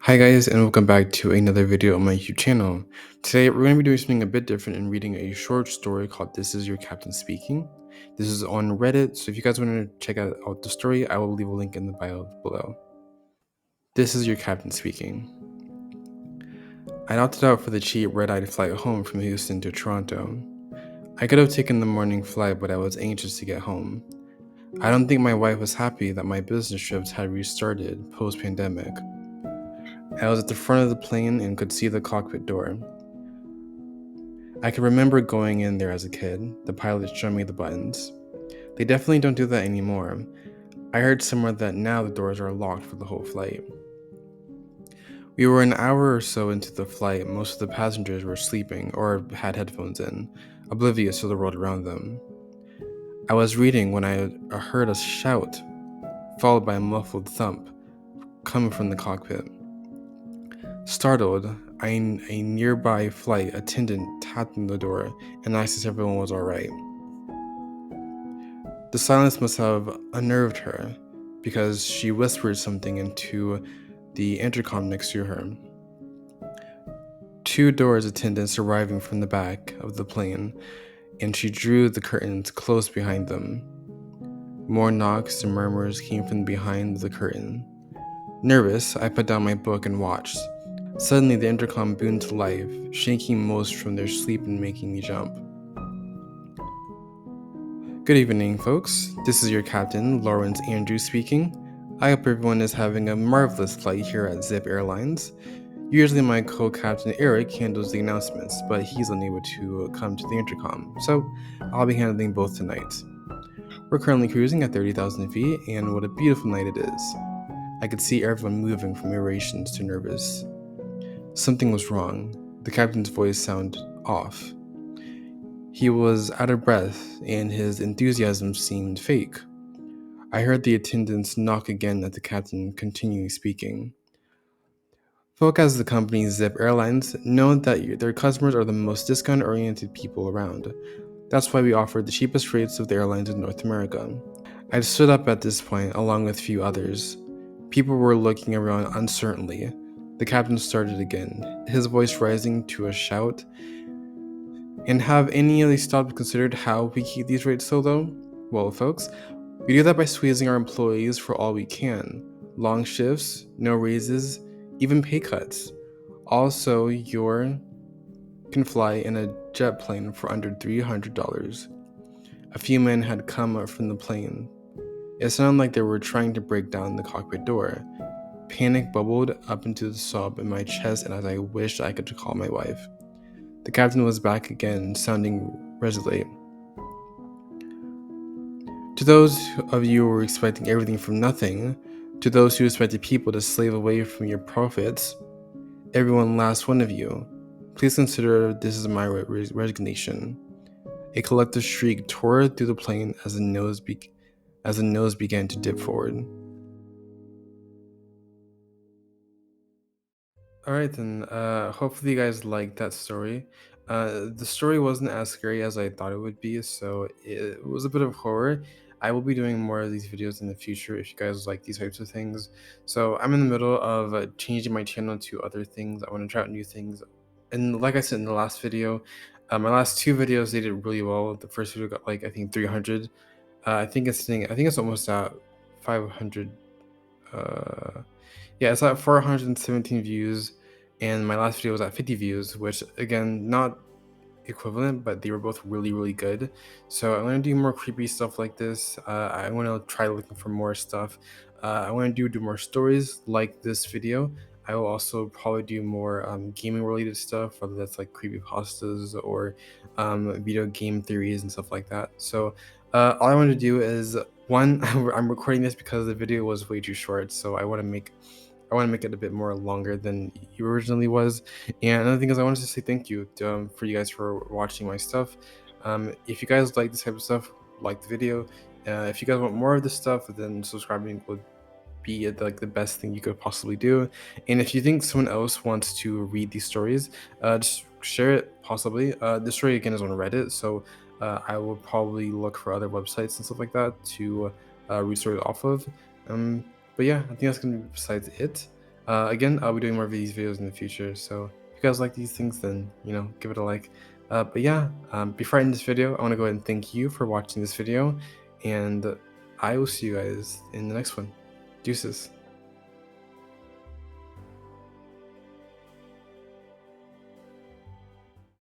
Hi guys, and welcome back to another video on my YouTube channel. Today we're going to be doing something a bit different and reading a short story called This Is Your Captain Speaking. This is on Reddit, so if you guys want to check out the story, I will leave a link in the bio below. This is your captain speaking. I opted out for the cheap red-eyed flight home from Houston to Toronto. I could have taken the morning flight, but I was anxious to get home. I don't think my wife was happy that my business trips had restarted post-pandemic. I was at the front of the plane and could see the cockpit door. I can remember going in there as a kid, the pilot showing me the buttons. They definitely don't do that anymore. I heard somewhere that now the doors are locked for the whole flight. We were an hour or so into the flight. Most of the passengers were sleeping or had headphones in, oblivious to the world around them. I was reading when I heard a shout, followed by a muffled thump, coming from the cockpit. Startled, a nearby flight attendant tapped on the door and asked if everyone was alright. The silence must have unnerved her, because she whispered something into the intercom next to her. Two doors attendants arriving from the back of the plane, and she drew the curtains close behind them. More knocks and murmurs came from behind the curtain. Nervous, I put down my book and watched. Suddenly, the intercom boomed to life, shaking most from their sleep and making me jump. Good evening, folks. This is your captain, Lawrence Andrews speaking. I hope everyone is having a marvelous flight here at Zip Airlines. Usually my co-captain Eric handles the announcements, but he's unable to come to the intercom, so I'll be handling both tonight. We're currently cruising at 30,000 feet, and what a beautiful night it is. I could see everyone moving from irritations to nervous. Something was wrong. The captain's voice sounded off. He was out of breath, and his enthusiasm seemed fake. I heard the attendants knock again at the captain, continuing speaking. Folk as the company Zip Airlines know that their customers are the most discount-oriented people around. That's why we offer the cheapest rates of the airlines in North America. I stood up at this point, along with a few others. People were looking around uncertainly. The captain started again, his voice rising to a shout. And have any of these thoughts considered how we keep these rates so low? Well, folks, we do that by squeezing our employees for all we can. Long shifts, no raises, even pay cuts. Also, you can fly in a jet plane for under $300. A few men had come up from the plane. It sounded like they were trying to break down the cockpit door. Panic bubbled up into the sob in my chest, and as I wished I could call my wife. The captain was back again, sounding resolute. To those of you who were expecting everything from nothing, to those who expected people to slave away from your profits, everyone last one of you, please consider this is my resignation. A collective shriek tore through the plane as the nose began to dip forward. Alright then, hopefully you guys liked that story. The story wasn't as scary as I thought it would be, so it was a bit of horror. I will be doing more of these videos in the future if you guys like these types of things. So I'm in the middle of changing my channel to other things. I want to try out new things. And like I said in the last video, my last two videos, they did really well. The first video got like, I think 300. I think it's almost at 500. Uh, yeah, it's at 417 views, and my last video was at 50 views, which again, not equivalent, but they were both really, really good. So I want to do more creepy stuff like this. I want to try looking for more stuff. I want to do more stories like this video. I will also probably do more gaming related stuff, whether that's like creepy pastas or video game theories and stuff like that. So all I want to do is one, I'm recording this because the video was way too short, so I want to make it a bit more longer than it originally was. And another thing is, I wanted to say thank you for you guys for watching my stuff. If you guys like this type of stuff, like the video. If you guys want more of this stuff, then subscribing would be like the best thing you could possibly do. And if you think someone else wants to read these stories, just share it possibly. This story again is on Reddit, so I will probably look for other websites and stuff like that to read stories off of. But yeah, I think that's gonna be besides it. Again, I'll be doing more of these videos in the future, so if you guys like these things, then, give it a like. But yeah, before I end this video, I want to go ahead and thank you for watching this video, and I will see you guys in the next one. Deuces.